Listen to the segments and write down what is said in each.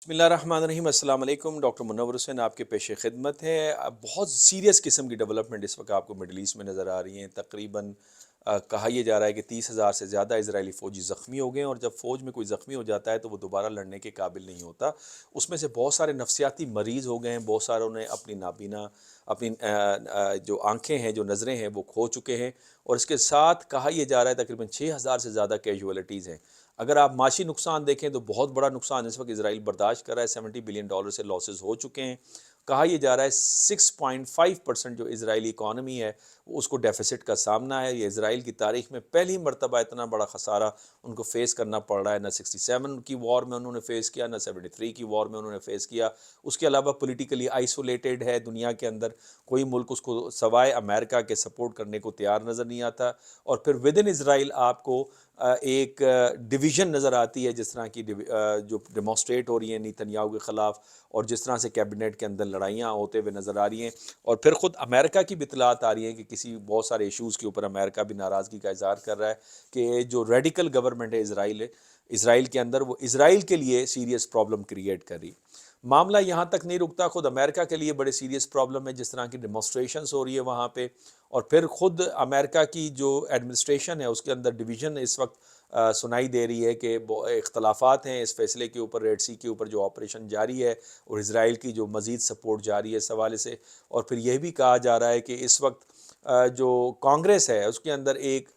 بسم اللہ الرحمن الرحیم۔ السلام علیکم، ڈاکٹر منور حسین آپ کے پیش خدمت ہے۔ بہت سیریس قسم کی ڈیولپمنٹ اس وقت آپ کو مڈل ایسٹ میں نظر آ رہی ہیں۔ تقریباً کہا یہ جا رہا ہے کہ 30,000 سے زیادہ اسرائیلی فوجی زخمی ہو گئے ہیں، اور جب فوج میں کوئی زخمی ہو جاتا ہے تو وہ دوبارہ لڑنے کے قابل نہیں ہوتا۔ اس میں سے بہت سارے نفسیاتی مریض ہو گئے ہیں، بہت ساروں نے اپنی نابینا اپنی جو آنکھیں ہیں، جو نظریں ہیں، وہ کھو چکے ہیں، اور اس کے ساتھ کہا یہ جا رہا ہے تقریباً 6,000 سے زیادہ کیجولیٹیز ہیں۔ اگر آپ معاشی نقصان دیکھیں تو بہت بڑا نقصان اس وقت اسرائیل برداشت کر رہا ہے، $70 بلین سے لاسز ہو چکے ہیں۔ کہا یہ جا رہا ہے 6.5% جو اسرائیلی اکانومی ہے اس کو ڈیفیسٹ کا سامنا ہے۔ یہ اسرائیل کی تاریخ میں پہلی مرتبہ اتنا بڑا خسارہ ان کو فیس کرنا پڑ رہا ہے۔ نہ 67 کی وار میں انہوں نے فیس کیا، نہ 73 کی وار میں انہوں نے فیس کیا۔ اس کے علاوہ پولیٹیکلی آئسولیٹڈ ہے دنیا کے اندر، کوئی ملک اس کو سوائے امریکہ کے سپورٹ کرنے کو تیار نظر نہیں آتا۔ اور پھر ود ان اسرائیل آپ کو ایک ڈویژن نظر آتی ہے، جس طرح کی جو ڈیمانسٹریٹ ہو رہی ہیں نیتن یاہو کے خلاف، اور جس طرح سے کیبنٹ کے اندر لڑائیاں ہوتے ہوئے نظر آ رہی ہیں۔ اور پھر خود امریکہ کی بھی اطلاعات آ رہی ہیں کہ کسی بہت سارے ایشوز کے اوپر امریکہ بھی ناراضگی کا اظہار کر رہا ہے کہ جو ریڈیکل گورنمنٹ ہے اسرائیل کے اندر، وہ اسرائیل کے لیے سیریس پرابلم کریٹ کر رہی۔ معاملہ یہاں تک نہیں رکتا، خود امریکہ کے لیے بڑے سیریس پرابلم ہے، جس طرح کی ڈیمانسٹریشنز ہو رہی ہے وہاں پہ، اور پھر خود امریکہ کی جو ایڈمنسٹریشن ہے اس کے اندر ڈویژن اس وقت سنائی دے رہی ہے کہ اختلافات ہیں اس فیصلے کے اوپر، ریڈ سی کے اوپر جو آپریشن جاری ہے اور اسرائیل کی جو مزید سپورٹ جاری ہے اس حوالے سے۔ اور پھر یہ بھی کہا جا رہا ہے کہ اس وقت جو کانگریس ہے اس کے اندر ایک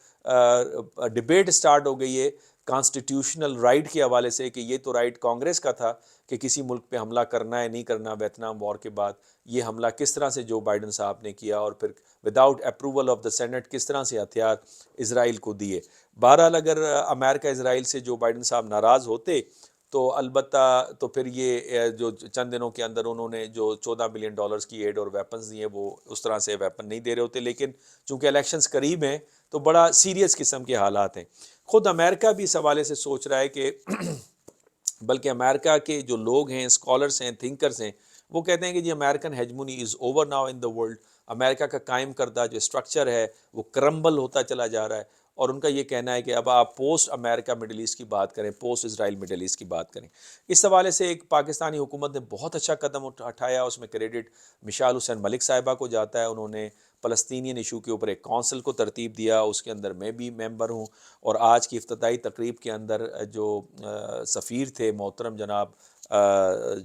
ڈبیٹ سٹارٹ ہو گئی ہے کانسٹیٹیوشنل رائٹ کے حوالے سے، کہ یہ تو رائٹ کانگریس کا تھا کہ کسی ملک پہ حملہ کرنا ہے نہیں کرنا ویتنام وار کے بعد، یہ حملہ کس طرح سے جو بائیڈن صاحب نے کیا، اور پھر without approval of the senate کس طرح سے ہتھیار اسرائیل کو دیے۔ بہرحال اگر امریکہ اسرائیل سے جو بائیڈن صاحب ناراض ہوتے تو البتہ تو پھر یہ جو چند دنوں کے اندر انہوں نے جو $14 بلین کی ایڈ اور ویپنز دیے وہ اس طرح سے ویپن نہیں دے رہے ہوتے، لیکن چونکہ الیکشنز قریب ہیں تو بڑا سیریس قسم کے حالات ہیں۔ خود امریکہ بھی اس حوالے سے سوچ رہا ہے کہ بلکہ امریکہ کے جو لوگ ہیں، اسکالرس ہیں، تھنکرز ہیں، وہ کہتے ہیں کہ جی American hegemony is over now in the world. امریکہ کا قائم کردہ جو اسٹرکچر ہے وہ کرمبل ہوتا چلا جا رہا ہے، اور ان کا یہ کہنا ہے کہ اب آپ پوسٹ امریکہ مڈل ایسٹ کی بات کریں، پوسٹ اسرائیل مڈل ایسٹ کی بات کریں۔ اس حوالے سے ایک پاکستانی حکومت نے بہت اچھا قدم اٹھایا، اس میں کریڈٹ مشال حسین ملک صاحبہ کو جاتا ہے۔ انہوں نے فلسطینین ایشو کے اوپر ایک کونسل کو ترتیب دیا، اس کے اندر میں بھی ممبر ہوں، اور آج کی افتتاحی تقریب کے اندر جو سفیر تھے محترم جناب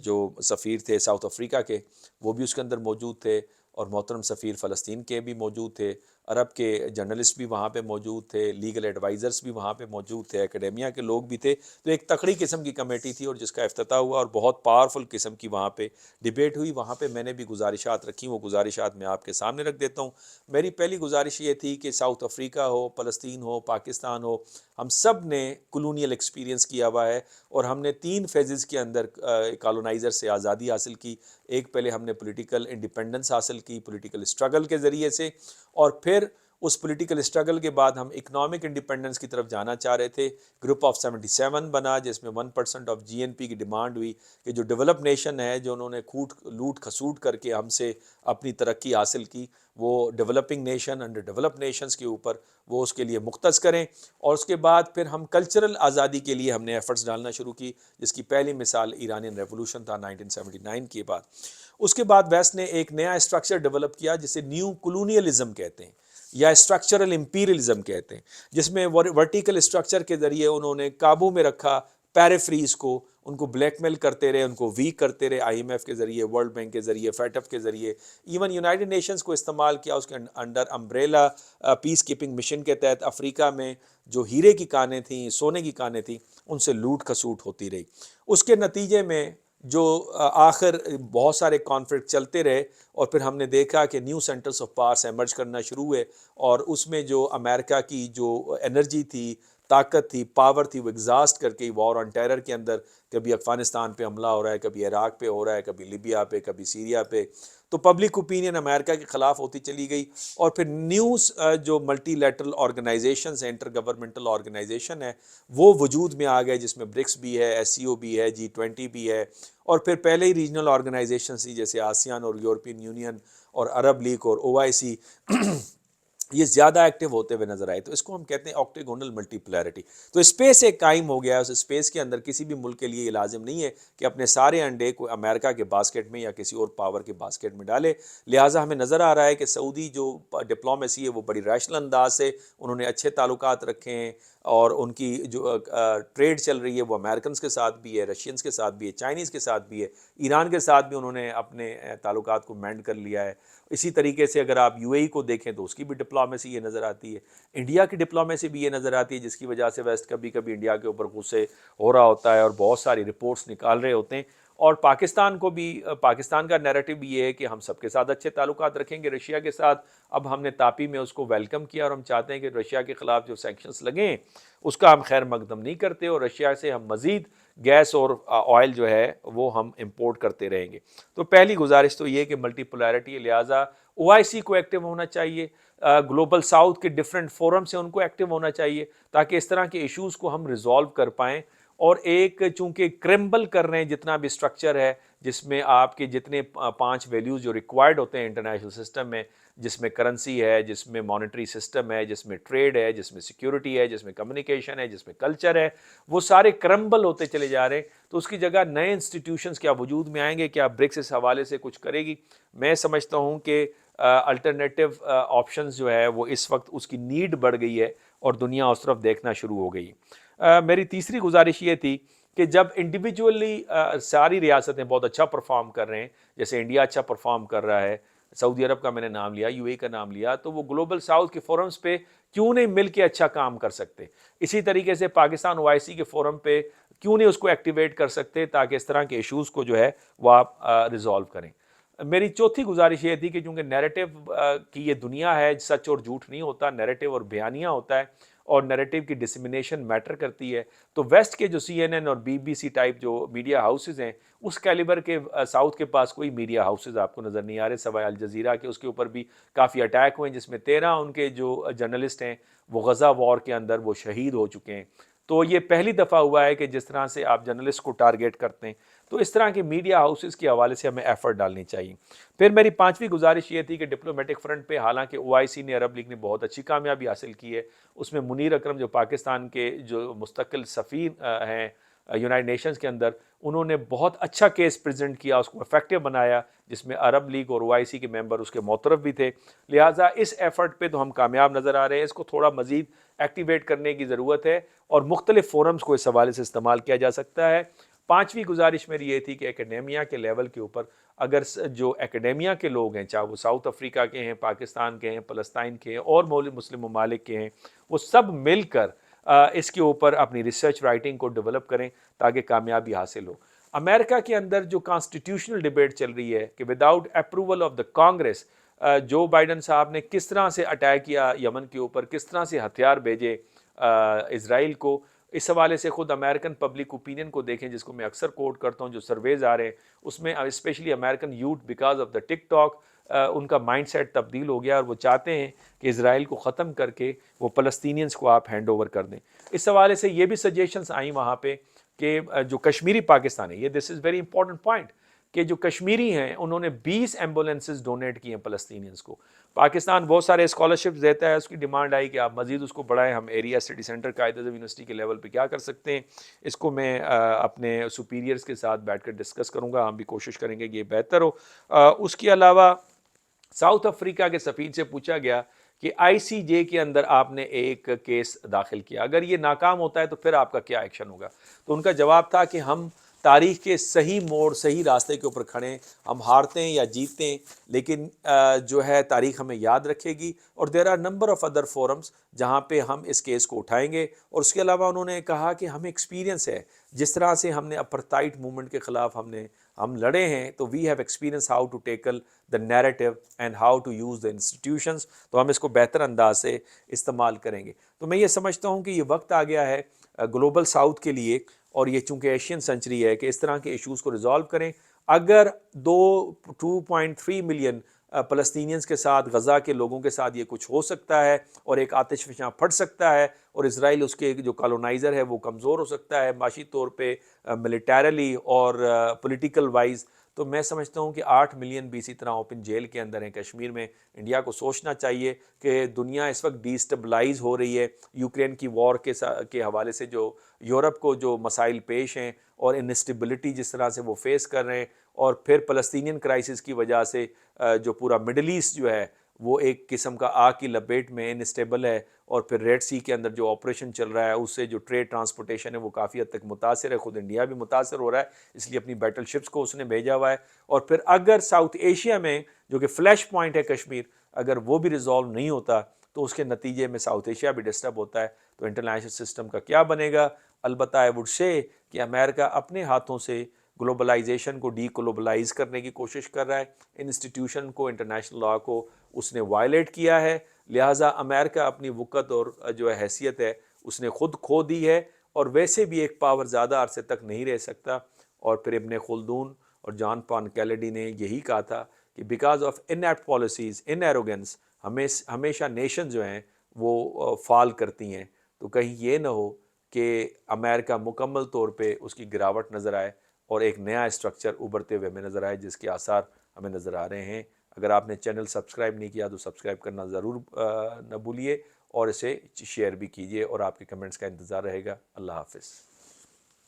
جو سفیر تھے ساؤتھ افریقہ کے، وہ بھی اس کے اندر موجود تھے، اور محترم سفیر فلسطین کے بھی موجود تھے، عرب کے جرنلسٹ بھی وہاں پہ موجود تھے، لیگل ایڈوائزرز بھی وہاں پہ موجود تھے، اکیڈیمیا کے لوگ بھی تھے۔ تو ایک تکڑی قسم کی کمیٹی تھی، اور جس کا افتتاح ہوا، اور بہت پاورفل قسم کی وہاں پہ ڈیبیٹ ہوئی۔ وہاں پہ میں نے بھی گزارشات رکھی، وہ گزارشات میں آپ کے سامنے رکھ دیتا ہوں۔ میری پہلی گزارش یہ تھی کہ ساؤتھ افریقہ ہو، فلسطین ہو، پاکستان ہو، ہم سب نے کلونیل ایکسپیرینس کیا ہوا ہے، اور ہم نے 3 فیزز کے اندر کالونائزر سے آزادی حاصل کی۔ ایک پہلے ہم نے پولیٹیکل انڈیپینڈنس حاصل کی پولیٹیکل اسٹرگل کے ذریعے سے، اور پھر اس پولیٹیکل اسٹرگل کے بعد ہم اکنامک انڈیپینڈنس کی طرف جانا چاہ رہے تھے۔ گروپ آف 77 بنا، جس میں 1% آف جی این پی کی ڈیمانڈ ہوئی کہ جو ڈیولپ نیشن ہے، جو انہوں نے لوٹ کھسوٹ کر کے ہم سے اپنی ترقی حاصل کی، وہ developing nation under develop nations کے اوپر وہ اس کے لیے مختص کریں۔ اور اس کے بعد پھر ہم کلچرل آزادی کے لیے ہم نے ایفرٹس ڈالنا شروع کی، جس کی پہلی مثال ایرانین ریولوشن تھا 1979 کے بعد۔ اس کے بعد ویسٹ نے ایک نیا اسٹرکچر ڈیولپ کیا جسے نیو کلونیلزم کہتے ہیں، یا اسٹرکچرل امپیریلزم کہتے ہیں، جس میں ورٹیکل اسٹرکچر کے ذریعے انہوں نے قابو میں رکھا پیریفریز کو، ان کو بلیک میل کرتے رہے، ان کو ویک کرتے رہے، آئی ایم ایف کے ذریعے، ورلڈ بینک کے ذریعے، فیٹ اف کے ذریعے، ایون یونائٹڈ نیشنز کو استعمال کیا اس کے انڈر امبریلا پیس کیپنگ مشن کے تحت۔ افریقہ میں جو ہیرے کی کانیں تھیں، سونے کی کانیں تھیں، ان سے لوٹ کھسوٹ ہوتی رہی۔ اس کے نتیجے میں جو آخر بہت سارے کانفلکٹ چلتے رہے، اور پھر ہم نے دیکھا کہ new centres of powers emerge کرنا شروع ہوئے، اور اس میں جو امریکہ کی جو انرجی تھی، طاقت تھی، پاور تھی، وہ ایگزاسٹ کر کے وار آن ٹیرر کے اندر کبھی افغانستان پہ حملہ ہو رہا ہے، کبھی عراق پہ ہو رہا ہے، کبھی لیبیا پہ، کبھی سیریا پہ، تو پبلک اوپینین امریکہ کے خلاف ہوتی چلی گئی۔ اور پھر نیوز جو ملٹی لیٹرل آرگنائزیشنز ہیں، انٹر گورنمنٹل آرگنائزیشن ہے، وہ وجود میں آ گئے، جس میں برکس بھی ہے، ایس سی او بھی ہے، G20 بھی ہے، اور پھر پہلے ہی ریجنل آرگنائزیشنز تھی جیسے آسیان اور یورپین یونین اور عرب لیگ اور OIC یہ زیادہ ایکٹیو ہوتے ہوئے نظر آئے، تو اس کو ہم کہتے ہیں آکٹیگونل ملٹی پولیرٹی۔ تو اسپیس ایک قائم ہو گیا ہے، اس اسپیس کے اندر کسی بھی ملک کے لیے یہ لازم نہیں ہے کہ اپنے سارے انڈے کو امریکہ کے باسکٹ میں یا کسی اور پاور کے باسکٹ میں ڈالے، لہٰذا ہمیں نظر آ رہا ہے کہ سعودی جو ڈپلومیسی ہے وہ بڑی ریشنل انداز سے انہوں نے اچھے تعلقات رکھے ہیں، اور ان کی جو ٹریڈ چل رہی ہے وہ امریکنز کے ساتھ بھی ہے، رشینز کے ساتھ بھی ہے، چائنیز کے ساتھ بھی ہے، ایران کے ساتھ بھی انہوں نے اپنے تعلقات کو مینڈ کر لیا ہے۔ اسی طریقے سے اگر آپ یو اے ای کو دیکھیں تو اس کی بھی ڈپلومیسی یہ نظر آتی ہے، انڈیا کی ڈپلومیسی بھی یہ نظر آتی ہے، جس کی وجہ سے ویسٹ کبھی کبھی انڈیا کے اوپر غصے ہو رہا ہوتا ہے اور بہت ساری رپورٹس نکال رہے ہوتے ہیں۔ اور پاکستان کو بھی، پاکستان کا نیریٹو بھی یہ ہے کہ ہم سب کے ساتھ اچھے تعلقات رکھیں گے، رشیا کے ساتھ اب ہم نے تاپی میں اس کو ویلکم کیا، اور ہم چاہتے ہیں کہ رشیا کے خلاف جو سینکشنز لگیں ہیں اس کا ہم خیر مقدم نہیں کرتے، اور رشیا سے ہم مزید گیس اور آئل جو ہے وہ ہم امپورٹ کرتے رہیں گے۔ تو پہلی گزارش تو یہ کہ ملٹی پولیرٹی ہے، لہٰذا او آئی سی کو ایکٹیو ہونا چاہیے، گلوبل ساؤتھ کے ڈفرینٹ فورمز ہیں ان کو ایکٹیو ہونا چاہیے، تاکہ اس طرح کے ایشوز کو ہم ریزالو کر پائیں۔ اور ایک چونکہ کرمبل کر رہے ہیں جتنا بھی اسٹرکچر ہے، جس میں آپ کے جتنے 5 ویلیوز جو ریکوائرڈ ہوتے ہیں انٹرنیشنل سسٹم میں، جس میں کرنسی ہے، جس میں مانیٹری سسٹم ہے، جس میں ٹریڈ ہے، جس میں سیکیورٹی ہے، جس میں کمیونیکیشن ہے، جس میں کلچر ہے، وہ سارے کرمبل ہوتے چلے جا رہے ہیں۔ تو اس کی جگہ نئے انسٹیٹیوشنز کیا وجود میں آئیں گے، کیا برکس اس حوالے سے کچھ کرے گی؟ میں سمجھتا ہوں کہ الٹرنیٹیو آپشنز جو ہے وہ اس وقت اس کی نیڈ بڑھ گئی ہے اور دنیا اس طرف دیکھنا شروع ہو گئی۔ میری تیسری گزارش یہ تھی کہ جب انڈیویجولی ساری ریاستیں بہت اچھا پرفارم کر رہے ہیں، جیسے انڈیا اچھا پرفارم کر رہا ہے، سعودی عرب کا میں نے نام لیا، یو اے کا نام لیا، تو وہ گلوبل ساؤتھ کے فورمز پہ کیوں نہیں مل کے اچھا کام کر سکتے؟ اسی طریقے سے پاکستان او آئی سی کے فورم پہ کیوں نہیں اس کو ایکٹیویٹ کر سکتے، تاکہ اس طرح کے ایشوز کو جو ہے وہ آپ ریزالو کریں۔ میری چوتھی گزارش یہ تھی کہ چونکہ نیریٹو کی یہ دنیا ہے، سچ اور جھوٹ نہیں ہوتا، نیریٹو اور بیانیہ ہوتا ہے، اور نیریٹو کی ڈسمینیشن میٹر کرتی ہے، تو ویسٹ کے جو سی این این اور بی بی سی ٹائپ جو میڈیا ہاؤسز ہیں، اس کیلیبر کے ساؤتھ کے پاس کوئی میڈیا ہاؤسز آپ کو نظر نہیں آ رہے سوائے الجزیرہ کے۔ اس کے اوپر بھی کافی اٹیک ہوئے ہیں، جس میں 13 ان کے جو جرنلسٹ ہیں وہ غزہ وار کے اندر وہ شہید ہو چکے ہیں۔ تو یہ پہلی دفعہ ہوا ہے کہ جس طرح سے آپ جرنلسٹ کو ٹارگیٹ کرتے ہیں، تو اس طرح کے میڈیا ہاؤسز کے حوالے سے ہمیں ایفرٹ ڈالنی چاہیے۔ پھر میری پانچویں گزارش یہ تھی کہ ڈپلومیٹک فرنٹ پہ حالانکہ او آئی سی نے، عرب لیگ نے بہت اچھی کامیابی حاصل کی ہے، اس میں منیر اکرم جو پاکستان کے جو مستقل سفیر ہیں یونائٹڈ نیشنز کے اندر، انہوں نے بہت اچھا کیس پریزنٹ کیا، اس کو افیکٹو بنایا، جس میں عرب لیگ اور او آئی سی کے ممبر اس کے معترف بھی تھے۔ لہٰذا اس ایفرٹ پہ تو ہم کامیاب نظر آ رہے ہیں، اس کو تھوڑا مزید ایکٹیویٹ کرنے کی ضرورت ہے، اور مختلف فورمز کو اس حوالے سے استعمال کیا جا سکتا ہے۔ پانچویں گزارش میری یہ تھی کہ اکیڈیمیا کے لیول کے اوپر اگر جو اکیڈیمیا کے لوگ ہیں، چاہے وہ ساؤتھ افریقہ کے ہیں، پاکستان کے ہیں، فلسطین کے ہیں، اور مسلم ممالک کے ہیں، وہ سب مل کر اس کے اوپر اپنی ریسرچ رائٹنگ کو ڈیولپ کریں تاکہ کامیابی حاصل ہو۔ امریکہ کے اندر جو کانسٹیٹیوشنل ڈیبیٹ چل رہی ہے کہ without approval of the Congress, Joe Biden صاحب نے کس طرح سے اٹیک کیا یمن کے اوپر، کس طرح سے ہتھیار بھیجے اسرائیل کو، اس حوالے سے خود امریکن پبلک اوپینین کو دیکھیں، جس کو میں اکثر کوٹ کرتا ہوں، جو سرویز آ رہے ہیں اس میں especially American youth because of the TikTok ان کا مائنڈ سیٹ تبدیل ہو گیا، اور وہ چاہتے ہیں کہ اسرائیل کو ختم کر کے وہ فلسطینینز کو آپ ہینڈ اوور کر دیں۔ اس حوالے سے یہ بھی سجیشنز آئیں وہاں پہ کہ جو کشمیری پاکستان ہے، یہ دس از ویری امپورٹنٹ پوائنٹ، کہ جو کشمیری ہیں انہوں نے 20 ایمبولینسز ڈونیٹ کی ہیں فلسطینینز کو۔ پاکستان بہت سارے اسکالرشپس دیتا ہے، اس کی ڈیمانڈ آئی کہ آپ مزید اس کو بڑھائیں، ہم area city centre Quaid Azam university کے لیول پہ کیا کر سکتے ہیں، اس کو میں اپنے سپیریئرز کے ساتھ بیٹھ کر ڈسکس کروں گا، ہم بھی کوشش کریں گے کہ یہ بہتر ہو۔ اس کے علاوہ ساؤتھ افریقہ کے سفیر سے پوچھا گیا کہ آئی سی جے کے اندر آپ نے ایک کیس داخل کیا، اگر یہ ناکام ہوتا ہے تو پھر آپ کا کیا ایکشن ہوگا؟ تو ان کا جواب تھا کہ ہم تاریخ کے صحیح موڑ، صحیح راستے کے اوپر کھڑے ہیں، ہم ہارتے ہیں یا جیتتے ہیں لیکن جو ہے تاریخ ہمیں یاد رکھے گی، اور there are number of other forums جہاں پہ ہم اس کیس کو اٹھائیں گے۔ اور اس کے علاوہ انہوں نے کہا کہ ہمیں ایکسپیرینس ہے، جس طرح سے ہم نے اپرتائٹ موومنٹ کے خلاف ہم لڑے ہیں، تو we have experience how to tackle the narrative and how to use the institutions, تو ہم اس کو بہتر انداز سے استعمال کریں گے۔ تو میں یہ سمجھتا ہوں کہ یہ وقت آ گیا ہے گلوبل ساؤتھ کے لیے، اور یہ چونکہ ایشین سنچری ہے، کہ اس طرح کے ایشوز کو ریزالو کریں۔ اگر 2.3 ملین فلسطینینز کے ساتھ، غزہ کے لوگوں کے ساتھ یہ کچھ ہو سکتا ہے، اور ایک آتش فشاں پھٹ سکتا ہے، اور اسرائیل اس کے جو کالونائزر ہے وہ کمزور ہو سکتا ہے معاشی طور پہ، ملیٹیرلی اور پولیٹیکل وائز، تو میں سمجھتا ہوں کہ 8 ملین بھی اسی طرح اوپن جیل کے اندر ہیں کشمیر میں. انڈیا کو سوچنا چاہیے کہ دنیا اس وقت ڈی اسٹیبلائز ہو رہی ہے یوکرین کی وار کے حوالے سے، جو یورپ کو جو مسائل پیش ہیں اور انسٹیبلٹی جس طرح سے وہ فیس کر رہے ہیں، اور پھر فلسطینین کرائسس کی وجہ سے جو پورا مڈل ایسٹ جو ہے وہ ایک قسم کا آگ کی لپیٹ میں انسٹیبل ہے، اور پھر ریڈ سی کے اندر جو آپریشن چل رہا ہے اس سے جو ٹریڈ ٹرانسپورٹیشن ہے وہ کافی حد تک متاثر ہے. خود انڈیا بھی متاثر ہو رہا ہے، اس لیے اپنی بیٹل شپس کو اس نے بھیجا ہوا ہے. اور پھر اگر ساؤتھ ایشیا میں جو کہ فلیش پوائنٹ ہے کشمیر، اگر وہ بھی ریزالو نہیں ہوتا تو اس کے نتیجے میں ساؤتھ ایشیا بھی ڈسٹرب ہوتا ہے. تو انٹرنیشنل سسٹم کا کیا بنے گا؟ البتہ آئی وڈ سے کہ امریکہ اپنے ہاتھوں سے گلوبلائزیشن کو ڈی گلوبلائز کرنے کی کوشش کر رہا ہے. انسٹیٹیوشن کو، انٹرنیشنل لاء کو اس نے وائلیٹ کیا ہے، لہٰذا امریکہ اپنی وقت اور جو حیثیت ہے اس نے خود کھو دی ہے، اور ویسے بھی ایک پاور زیادہ عرصے تک نہیں رہ سکتا. اور پھر ابن خلدون اور جان پال کینیڈی نے یہی کہا تھا کہ because of inept policies, in arrogance, ہمیشہ نیشن جو ہیں وہ فال کرتی ہیں. تو کہیں یہ نہ ہو کہ امریکہ مکمل طور پہ اس کی گراوٹ نظر آئے اور ایک نیا اسٹرکچر ابھرتے ہوئے ہمیں نظر آئے، جس کے آثار ہمیں نظر آ رہے ہیں. اگر آپ نے چینل سبسکرائب نہیں کیا تو سبسکرائب کرنا ضرور نہ بھولیے، اور اسے شیئر بھی کیجیے، اور آپ کے کمنٹس کا انتظار رہے گا. اللہ حافظ.